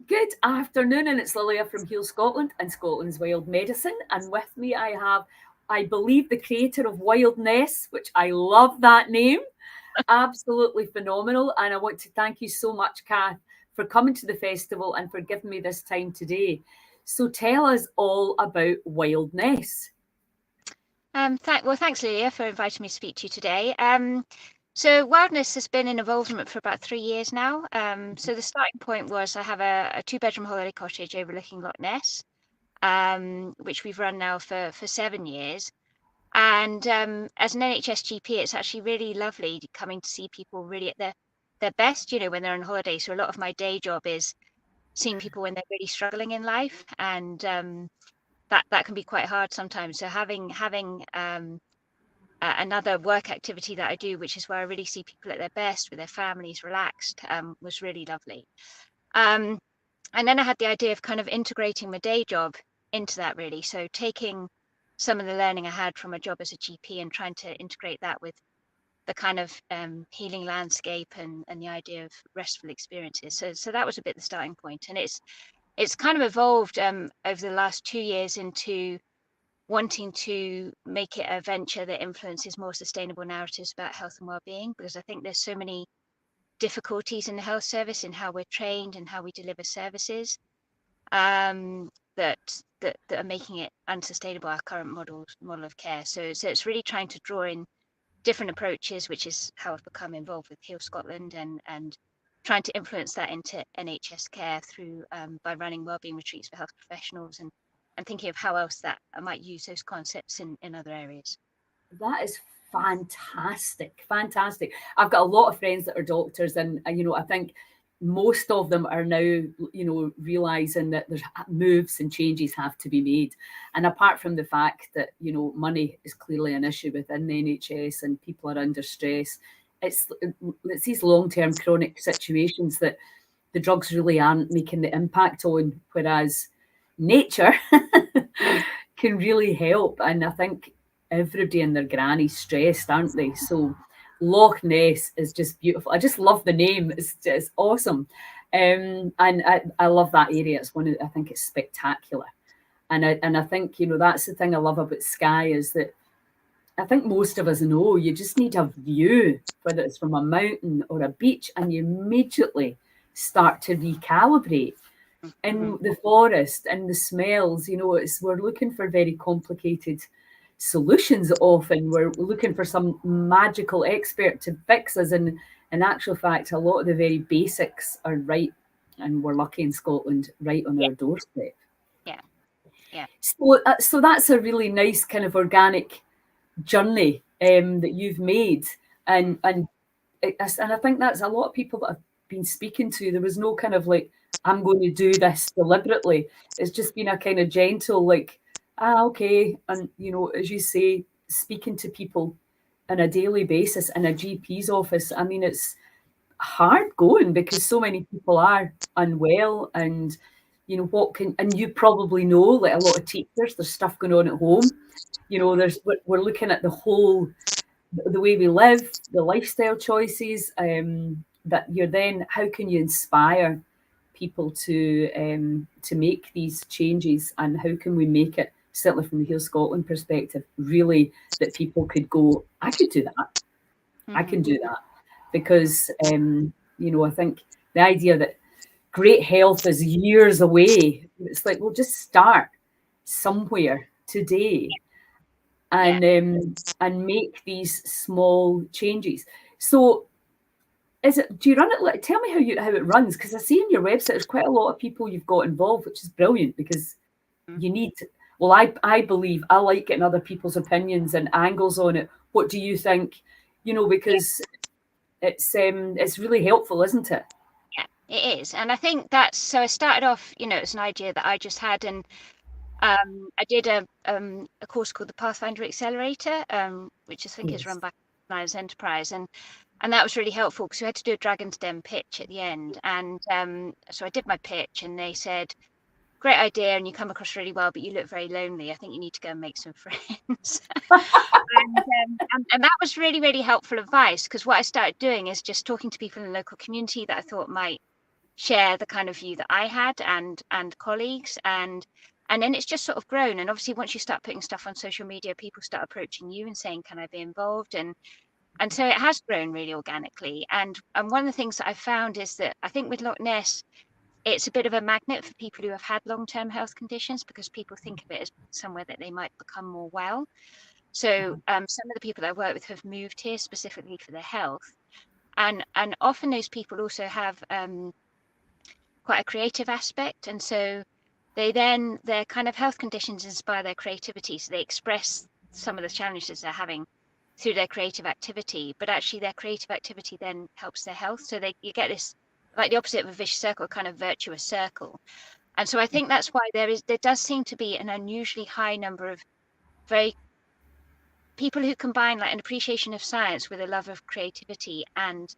Good afternoon, and it's Lilia from Heal Scotland and Scotland's Wild Medicine. And with me, I have, I believe, the creator of Wild Ness, which I love that name. Absolutely phenomenal. And I want to thank you so much, Kath, for coming to the festival and for giving me this time today. So tell us all about Wild Ness. Thanks, Lilia, for inviting me to speak to you today. So Wildness has been in involvement for about 3 years now. So the starting point was I have a two-bedroom holiday cottage overlooking Loch Ness, which we've run now for 7 years. And as an NHS GP, it's actually really lovely coming to see people really at their best, when they're on holiday. So a lot of my day job is seeing people when they're really struggling in life, and that can be quite hard sometimes. So having another work activity that I do, which is where I really see people at their best with their families relaxed, was really lovely. Um, and then I had the idea of kind of integrating my day job into that, really. So taking some of the learning I had from a job as a GP and trying to integrate that with the kind of healing landscape and the idea of restful experiences. So that was a bit the starting point, and it's kind of evolved over the last 2 years into wanting to make it a venture that influences more sustainable narratives about health and well-being, because I think there's so many difficulties in the health service in how we're trained and how we deliver services, that are making it unsustainable, our current model of care. So it's really trying to draw in different approaches, which is how I've become involved with Heal Scotland, and trying to influence that into NHS care through by running wellbeing retreats for health professionals, and thinking of how else that I might use those concepts in other areas. That is fantastic. Fantastic. I've got a lot of friends that are doctors, and I think most of them are now, realizing that there's moves and changes have to be made. And apart from the fact that, money is clearly an issue within the NHS and people are under stress, it's these long-term chronic situations that the drugs really aren't making the impact on, whereas nature can really help. And I think everybody and their granny's stressed, aren't they? So Loch Ness is just beautiful. I just love the name. It's just awesome. And I love that area. It's I think it's spectacular. And I think, that's the thing I love about Skye is that I think most of us know you just need a view, whether it's from a mountain or a beach, and you immediately start to recalibrate Mm-hmm. in the forest and the smells. We're looking for very complicated solutions. Often we're looking for some magical expert to fix us, and in actual fact a lot of the very basics are right, and we're lucky in Scotland, right on Yeah, our doorstep. yeah, yeah, So that's a really nice kind of organic journey that you've made, mm, and I think that's a lot of people that I've been speaking to. There was no kind of like, I'm going to do this deliberately. It's just been a kind of gentle, like, okay. And, as you say, speaking to people on a daily basis in a GP's office, I mean, it's hard going because so many people are unwell. And, and you probably know, like a lot of teachers, there's stuff going on at home. We're looking at the whole, the way we live, the lifestyle choices, that you're then, how can you inspire people to make these changes, and how can we make it, certainly from the Heal Scotland perspective, really that people could go, I could do that, I mm-hmm. can do that, because I think the idea that great health is years away, it's like, well, just start somewhere today, Yeah. and make these small changes. So do you run it, like, tell me how it runs, because I see on your website there's quite a lot of people you've got involved, which is brilliant, because Mm. you need, well, I believe I like getting other people's opinions and angles on it. What do you think? Yeah, Because it's really helpful, isn't it? yeah, it is. And I think that's, so I started off, as an idea that I just had, and I did a course called the Pathfinder Accelerator, which I think is Yes. run by Lions Enterprise, and that was really helpful because we had to do a Dragon's Den pitch at the end, and so I did my pitch, and they said, "Great idea, and you come across really well, but you look very lonely. I think you need to go and make some friends." And that was really, really helpful advice, because what I started doing is just talking to people in the local community that I thought might share the kind of view that I had and colleagues, and then it's just sort of grown. And obviously once you start putting stuff on social media, people start approaching you and saying, can I be involved? And so it has grown really organically. And one of the things that I've found is that I think with Loch Ness, it's a bit of a magnet for people who have had long-term health conditions, because people think of it as somewhere that they might become more well. So some of the people I work with have moved here specifically for their health, and often those people also have quite a creative aspect, and so their kind of health conditions inspire their creativity, so they express some of the challenges they're having through their creative activity, but actually their creative activity then helps their health. So you get this, like the opposite of a vicious circle, kind of virtuous circle. And so I think that's why there does seem to be an unusually high number of very people who combine like an appreciation of science with a love of creativity and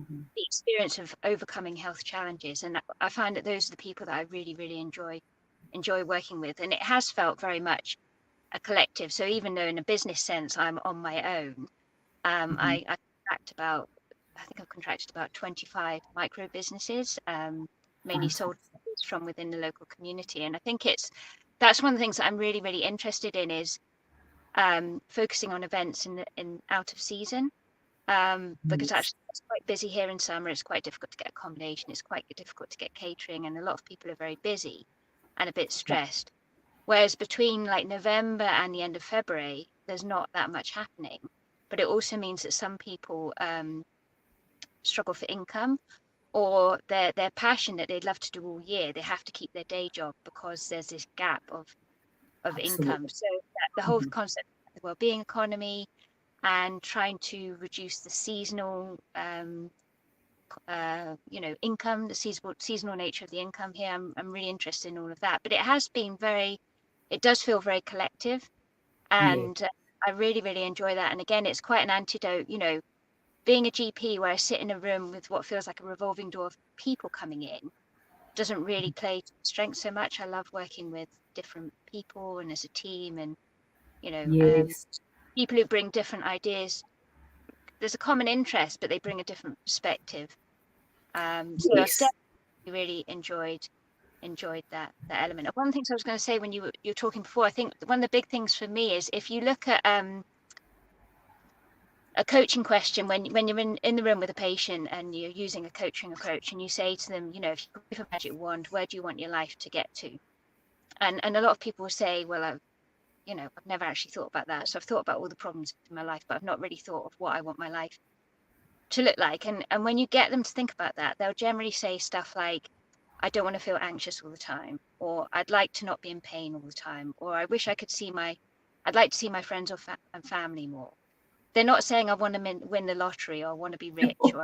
the experience of overcoming health challenges. And I find that those are the people that I really, really enjoy working with. And it has felt very much a collective. So even though in a business sense I'm on my own, I think I've contracted about 25 micro businesses, mainly sold from within the local community. And I think that's one of the things that I'm really, really interested in, is focusing on events in out of season, because actually it's quite busy here in summer. It's quite difficult to get accommodation. It's quite difficult to get catering, and a lot of people are very busy and a bit stressed. Whereas between like November and the end of February, there's not that much happening. But it also means that some people struggle for income, or their passion that they'd love to do all year, they have to keep their day job because there's this gap of income. So the whole concept of the well-being economy and trying to reduce the seasonal income, the seasonal nature of the income here, I'm really interested in all of that. But it does feel very collective, and I really, really enjoy that. And again, it's quite an antidote, being a GP where I sit in a room with what feels like a revolving door of people coming in doesn't really play to strength so much. I love working with different people and as a team, and people who bring different ideas. There's a common interest, but they bring a different perspective. So I've definitely really enjoyed that element. One of the things I was going to say when you were talking before, I think one of the big things for me is if you look at a coaching question when you're in the room with a patient and you're using a coaching approach, and you say to them, if you have a magic wand, where do you want your life to get to? And a lot of people will say, well, I've never actually thought about that. So I've thought about all the problems in my life, but I've not really thought of what I want my life to look like. And when you get them to think about that, they'll generally say stuff like, I don't want to feel anxious all the time, or I'd like to not be in pain all the time, or I wish I could I'd like to see my friends and family more. They're not saying I want to win the lottery, or I want to be rich, or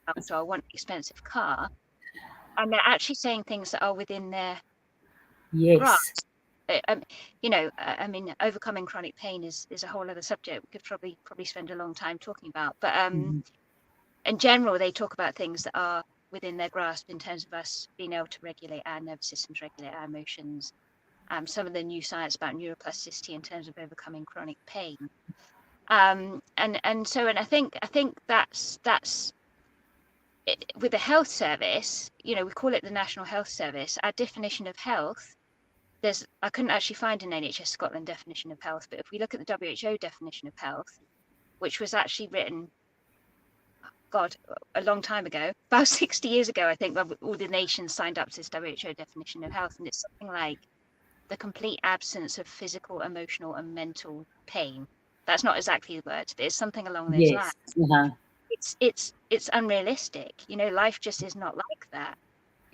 I want an expensive car. And they're actually saying things that are within their grasp. I mean, overcoming chronic pain is a whole other subject we could probably spend a long time talking about. But in general, they talk about things that are within their grasp in terms of us being able to regulate our nervous systems, regulate our emotions. Some of the new science about neuroplasticity in terms of overcoming chronic pain. And I think that's it, with the health service. We call it the National Health Service. Our definition of health, I couldn't actually find an NHS Scotland definition of health, but if we look at the WHO definition of health, which was actually written, a long time ago, about 60 years ago, I think, when all the nations signed up to this WHO definition of health, and it's something like the complete absence of physical, emotional, and mental pain. That's not exactly the words, but it's something along those lines. It's unrealistic. Life just is not like that.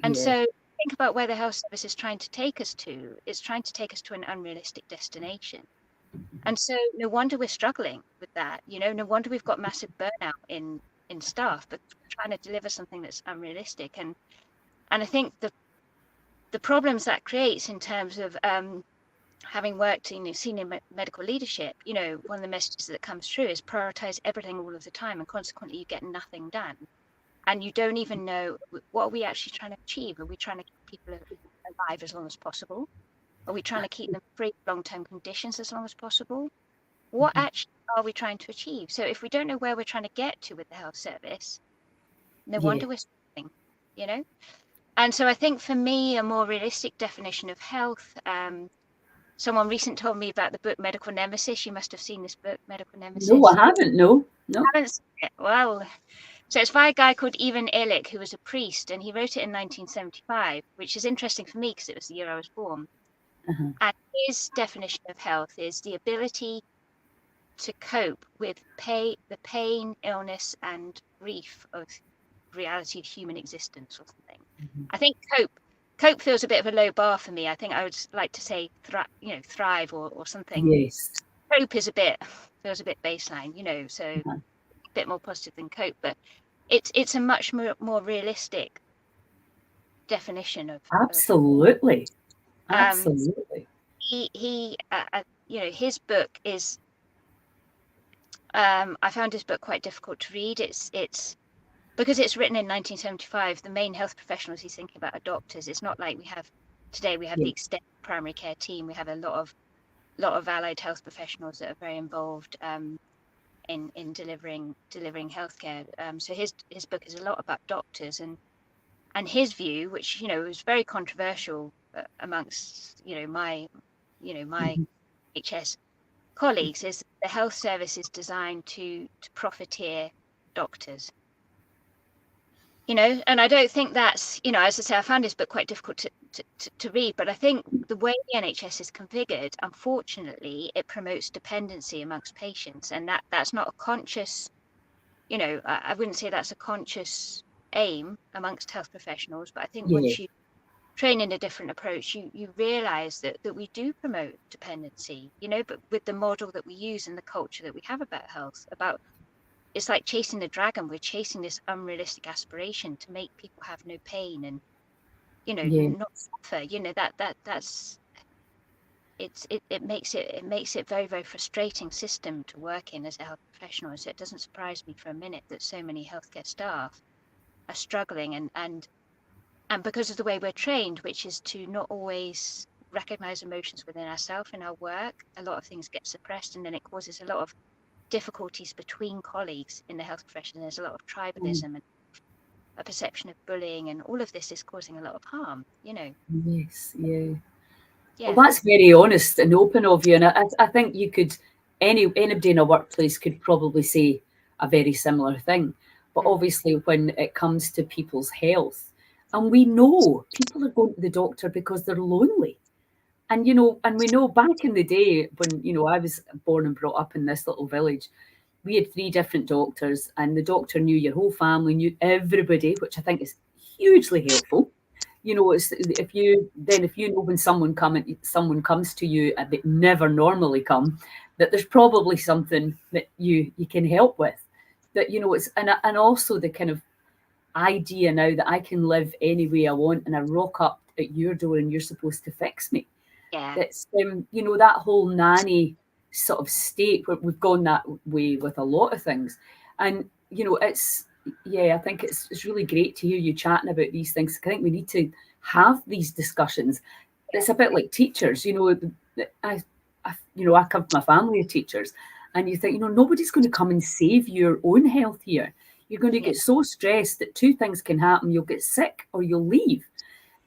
And so think about where the health service is trying to take us to. It's trying to take us to an unrealistic destination. And so no wonder we're struggling with that. No wonder we've got massive burnout in staff, but we're trying to deliver something that's unrealistic. And I think the problems that creates in terms of having worked in senior medical leadership, one of the messages that comes through is prioritize everything all of the time, and consequently you get nothing done. And you don't even know, what are we actually trying to achieve? Are we trying to keep people alive as long as possible? Are we trying to keep them free of long-term conditions as long as possible? What actually are we trying to achieve? So if we don't know where we're trying to get to with the health service, no wonder we're struggling, And so I think for me, a more realistic definition of health, someone recently told me about the book Medical Nemesis. You must have seen this book, Medical No, I Nemesis. haven't. No. Haven't seen it. Well, so it's by a guy called Ivan Illich, who was a priest, and he wrote it in 1975, which is interesting for me because it was the year I was born. Uh-huh. And his definition of health is the ability to cope with the pain, illness, and grief of reality of human existence, or something. Mm-hmm. I think cope feels a bit of a low bar for me. I think I would like to say thrive or something. Yes. Cope is feels a bit baseline, so Uh-huh. a bit more positive than cope, but it's a much more realistic definition of Absolutely. Absolutely. he his book is I found his book quite difficult to read. It's because it's written in 1975. The main health professionals he's thinking about are doctors. It's not like we have the extended primary care team. We have a lot of allied health professionals that are very involved in delivering healthcare. So his book is a lot about doctors and his view, which was very controversial amongst my Mm-hmm. NHS colleagues, is the health service is designed to profiteer doctors. And I don't think that's, as I say, I found this book quite difficult to read, but I think the way the NHS is configured, unfortunately, it promotes dependency amongst patients, and that's not a conscious, I wouldn't say that's a conscious aim amongst health professionals, but I think once you train in a different approach, you realize that we do promote dependency, but with the model that we use and the culture that we have about health, it's like chasing the dragon. We're chasing this unrealistic aspiration to make people have no pain and, not suffer. It makes it very, very frustrating system to work in as a health professional. So it doesn't surprise me for a minute that so many healthcare staff are struggling and because of the way we're trained, which is to not always recognize emotions within ourselves in our work, a lot of things get suppressed, and then it causes a lot of difficulties between colleagues in the health profession. There's a lot of tribalism and a perception of bullying, and all of this is causing a lot of harm. Yes. Yeah. Yeah. Well, that's very honest and open of you, and I think you could anybody in a workplace could probably say a very similar thing. But obviously, when it comes to people's health, and we know people are going to the doctor because they're lonely. And and we know back in the day when I was born and brought up in this little village, we had 3 different doctors, and the doctor knew your whole family, knew everybody, which I think is hugely helpful. It's if you know when someone comes to you and they never normally come, that there's probably something that you can help with. That it's and also the kind of idea now that I can live any way I want and I rock up at your door and you're supposed to fix me. Yeah. That's that whole nanny sort of state where we've gone that way with a lot of things. And it's I think it's really great to hear you chatting about these things. I think we need to have these discussions. It's a bit like teachers, I come from a family of teachers, and you think, nobody's going to come and save your own health here. You're going to get so stressed that 2 things can happen. You'll get sick or you'll leave.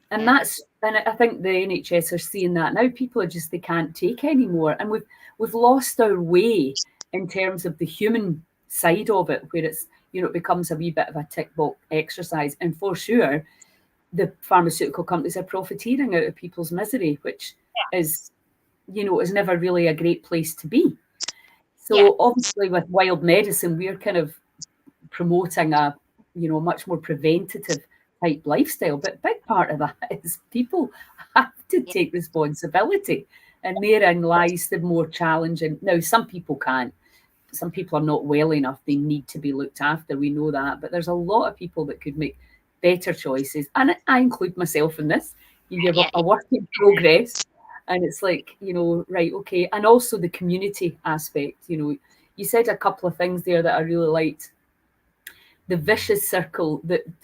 And and I think the NHS are seeing that now. People are just, they can't take anymore. And we've lost our way in terms of the human side of it, where it's, it becomes a wee bit of a tick box exercise. And for sure, the pharmaceutical companies are profiteering out of people's misery, which is, is never really a great place to be. So obviously with wild medicine, we're kind of promoting a, much more preventative type lifestyle. But a big part of that is people have to take responsibility. And therein lies the more challenging. Now, some people can't. Some people are not well enough. They need to be looked after. We know that. But there's a lot of people that could make better choices. And I include myself in this. You're a work in progress. And it's like, right, okay. And also the community aspect. You said a couple of things there that I really liked. The vicious circle,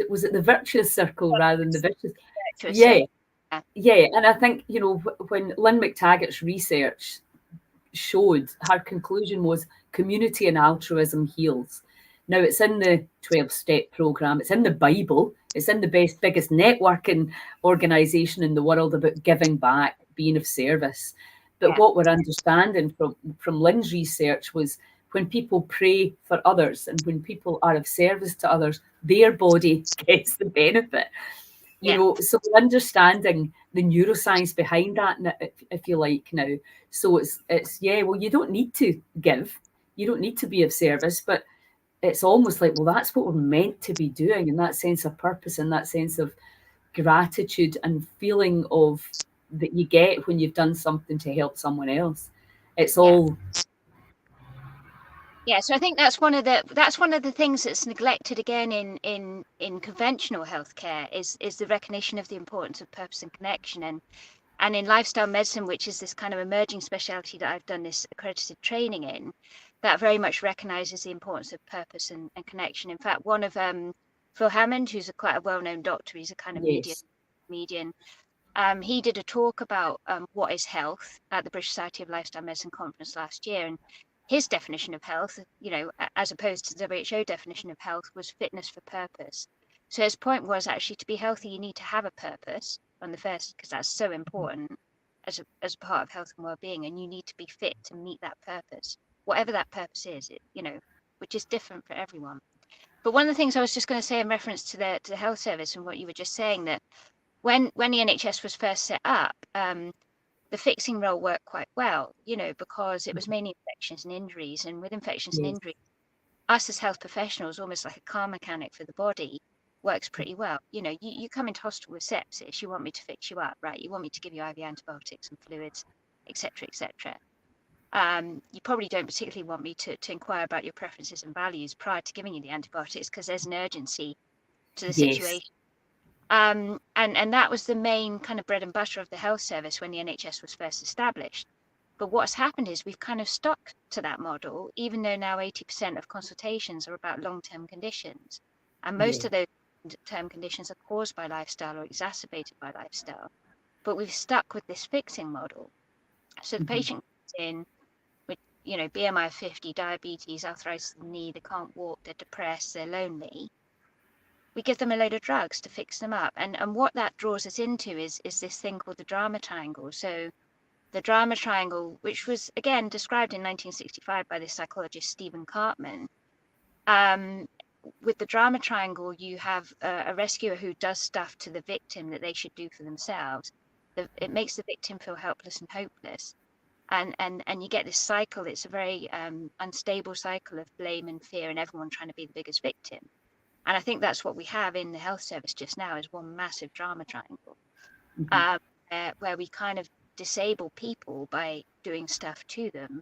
was it the virtuous circle rather than the vicious? Yeah. And I think, when Lynn McTaggart's research showed, her conclusion was community and altruism heals. Now, it's in the 12-step program, it's in the Bible, it's in the biggest networking organization in the world about giving back, being of service. But Yeah. what we're understanding from Lynn's research was when people pray for others and when people are of service to others, their body gets the benefit. You Yeah. know, so we're understanding the neuroscience behind that, if you like, now. So it's yeah, well, you don't need to give, you don't need to be of service, but it's almost like, well, that's what we're meant to be doing, in that sense of purpose and that sense of gratitude and feeling of that you get when you've done something to help someone else. It's Yeah. all Yeah, so I think that's one of the things that's neglected again in conventional healthcare is the recognition of the importance of purpose and connection, and in lifestyle medicine, which is this kind of emerging specialty that I've done this accredited training in, that very much recognizes the importance of purpose and connection. In fact, one of Phil Hammond, who's quite a well-known doctor, he's a kind of yes, median. He did a talk about what is health at the British Society of Lifestyle Medicine conference last year, and his definition of health, as opposed to the WHO definition of health, was fitness for purpose. So his point was actually to be healthy, you need to have a purpose on the first, because that's so important as a part of health and well-being, and you need to be fit to meet that purpose, whatever that purpose is, which is different for everyone. But one of the things I was just going to say in reference to the health service and what you were just saying, that when the NHS was first set up, the fixing role worked quite well, because it was mainly infections and injuries. And with infections and yes, injuries, us as health professionals, almost like a car mechanic for the body, works pretty well. You come into hospital with sepsis, you want me to fix you up, right? You want me to give you IV antibiotics and fluids, etc., etc. You probably don't particularly want me to inquire about your preferences and values prior to giving you the antibiotics, because there's an urgency to the yes, situation. And that was the main kind of bread and butter of the health service when the NHS was first established. But what's happened is we've kind of stuck to that model, even though now 80% of consultations are about long-term conditions. And most yeah, of those term conditions are caused by lifestyle or exacerbated by lifestyle. But we've stuck with this fixing model. So the mhm, patient comes in with, BMI of 50, diabetes, arthritis in the knee, they can't walk, they're depressed, they're lonely. We give them a load of drugs to fix them up. And what that draws us into is this thing called the drama triangle. So the drama triangle, which was again described in 1965 by the psychologist Stephen Cartman. With the drama triangle, you have a rescuer who does stuff to the victim that they should do for themselves. It makes the victim feel helpless and hopeless. And you get this cycle. It's a very unstable cycle of blame and fear and everyone trying to be the biggest victim. And I think that's what we have in the health service just now, is one massive drama triangle, mhm, where we kind of disable people by doing stuff to them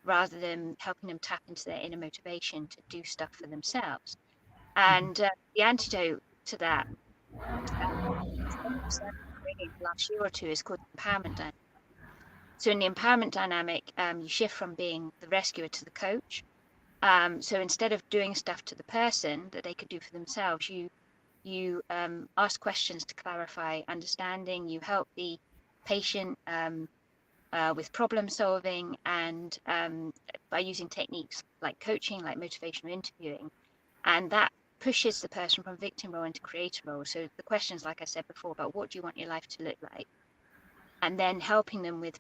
rather than helping them tap into their inner motivation to do stuff for themselves. And the antidote to that, in the last year or two, is called empowerment dynamic. So in the empowerment dynamic, you shift from being the rescuer to the coach. So instead of doing stuff to the person that they could do for themselves, you ask questions to clarify understanding. You help the patient with problem solving, and by using techniques like coaching, like motivational interviewing, and that pushes the person from victim role into creator role. So the questions, like I said before, about what do you want your life to look like, and then helping them with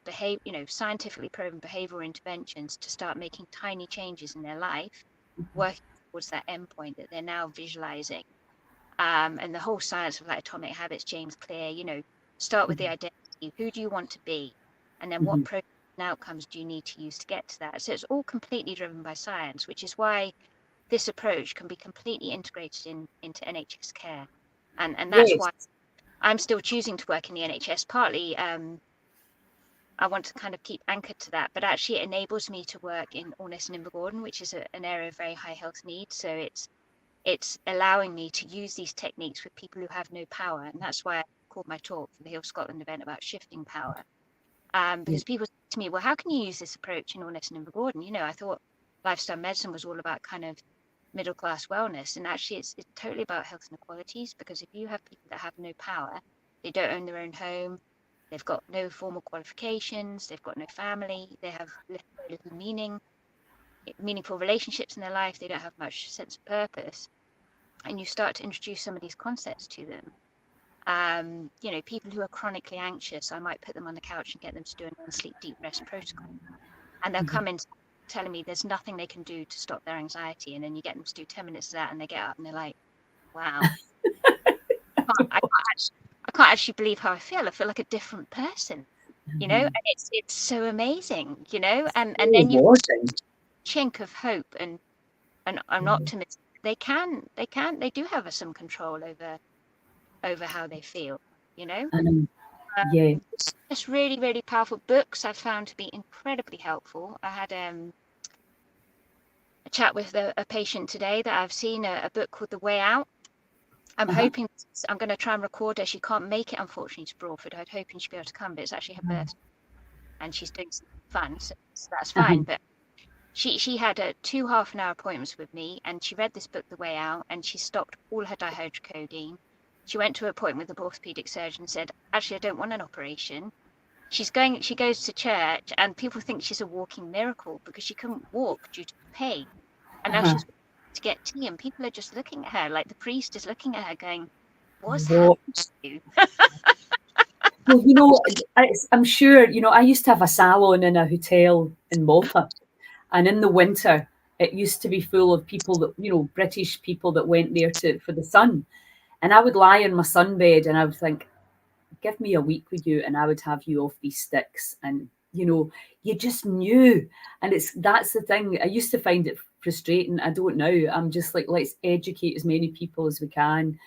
scientifically proven behavioral interventions to start making tiny changes in their life, working towards that endpoint that they're now visualizing. And the whole science of like atomic habits, James Clear, start with the mhm, identity. Who do you want to be? And then what mhm. process and outcomes do you need to use to get to that? So it's all completely driven by science, which is why this approach can be completely integrated into NHS care. And that's Yes, why I'm still choosing to work in the NHS. Partly, I want to kind of keep anchored to that, but actually it enables me to work in Ornest and Invergordon, which is an area of very high health need. So it's allowing me to use these techniques with people who have no power. And that's why I called my talk for the Heal Scotland event about shifting power. yeah, Because people say to me, well, how can you use this approach in Ornest and Invergordon? I thought lifestyle medicine was all about kind of middle class wellness. And actually it's totally about health inequalities, because if you have people that have no power, they don't own their own home, they've got no formal qualifications, they've got no family, they have very little meaning, meaningful relationships in their life. They don't have much sense of purpose. And you start to introduce some of these concepts to them. People who are chronically anxious, I might put them on the couch and get them to do a non-sleep deep rest protocol. And they'll come in telling me there's nothing they can do to stop their anxiety. And then you get them to do 10 minutes of that and they get up and they're like, wow, I can't actually believe how I feel. I feel like a different person, and it's so amazing, and then you chink of hope and optimism. They do have some control over how they feel, Yeah. Just really, really powerful books I've found to be incredibly helpful. I had a chat with a patient today that I've seen a book called The Way Out. I'm hoping I'm going to try and record her. She can't make it, unfortunately, to Broadford. I'd hoping she'd be able to come, but it's actually her birthday, and she's doing something fun, so that's fine. But she had 2 half-an-hour appointments with me, and she read this book, The Way Out, and she stopped all her dihydrocodeine. She went to an appointment with the orthopedic surgeon and said, actually, I don't want an operation. She goes to church, and people think she's a walking miracle because she couldn't walk due to pain. And now she's to get tea, and people are just looking at her, like the priest is looking at her going, what's happened to you? Well, I'm sure, I used to have a salon in a hotel in Malta, and in the winter, it used to be full of people that, British people that went there for the sun. And I would lie in my sunbed and I would think, give me a week with you and I would have you off these sticks. And, you just knew. And that's the thing. I used to find it frustrating. I don't know. I'm just like, let's educate as many people as we can.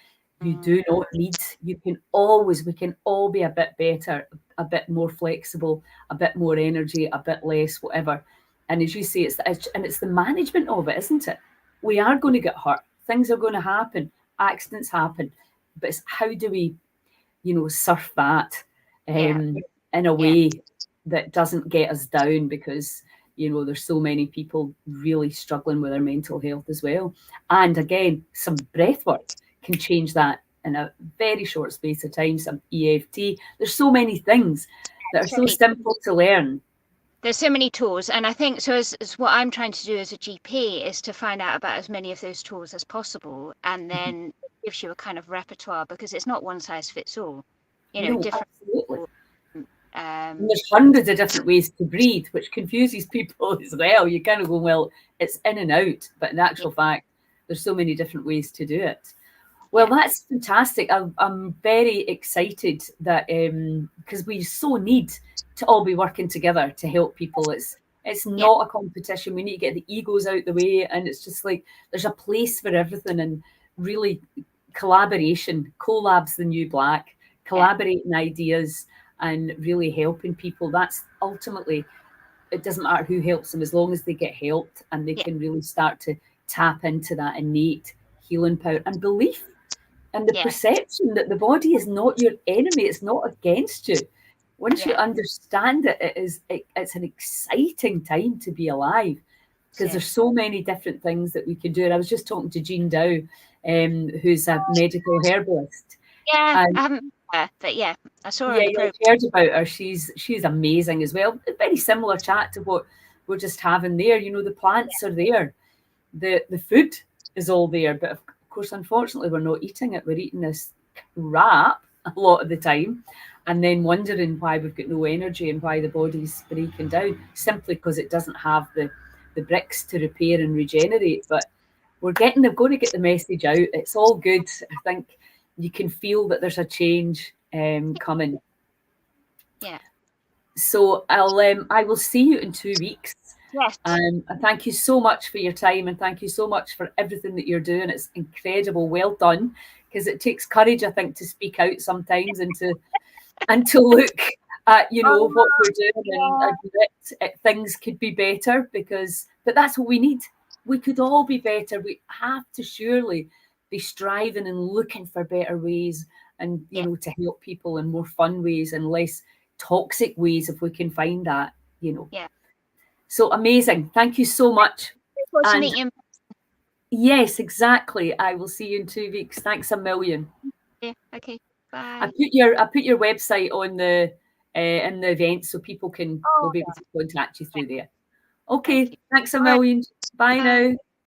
You do not need, we can all be a bit better, a bit more flexible, a bit more energy, a bit less, whatever. And as you say, it's the management of it, isn't it? We are going to get hurt. Things are going to happen. Accidents happen. But it's how do we, surf that in a way that doesn't get us down, because there's so many people really struggling with their mental health as well. And again, some breath work can change that in a very short space of time. Some EFT. There's so many things that are so simple to learn. There's so many tools, and I think so. As what I'm trying to do as a GP is to find out about as many of those tools as possible, and then it gives you a kind of repertoire, because it's not one size fits all. Different. Absolutely. And there's hundreds of different ways to breathe, which confuses people as well. You kind of go, well, it's in and out, but in actual fact, there's so many different ways to do it. Well, that's fantastic. I'm very excited that because we so need to all be working together to help people. It's not a competition. We need to get the egos out the way, and it's just like there's a place for everything, and really collaboration. Collab's the new black. Collaborating ideas and really helping people. That's ultimately, it doesn't matter who helps them as long as they get helped and they can really start to tap into that innate healing power and belief. And the perception that the body is not your enemy, it's not against you. Once you understand it, it's an exciting time to be alive, because there's so many different things that we can do. And I was just talking to Jean Dow, who's a medical herbalist. Yeah, I haven't met her, but I saw her. Yeah, I've heard about her. She's amazing as well. A very similar chat to what we're just having there. The plants are there, the food is all there, but of course, unfortunately, we're not eating it. We're eating this crap a lot of the time, and then wondering why we've got no energy and why the body's breaking down, simply because it doesn't have the bricks to repair and regenerate. But we're going to get the message out. It's all good. I think you can feel that there's a change coming. Yeah. So I will see you in 2 weeks. Yes. And thank you so much for your time, and thank you so much for everything that you're doing. It's incredible. Well done, because it takes courage, I think, to speak out sometimes and to look at what we're doing and admit things could be better, but that's what we need. We could all be better. We have to surely be striving and looking for better ways, and to help people in more fun ways and less toxic ways, if we can find that. Yeah. So amazing. Thank you so much. Yes, exactly. I will see you in 2 weeks. Thanks a million. Yeah. Okay. Bye. I put your website on the in the event, so people will be able to contact you through there. Okay, thanks a All right. million. Bye Bye. now.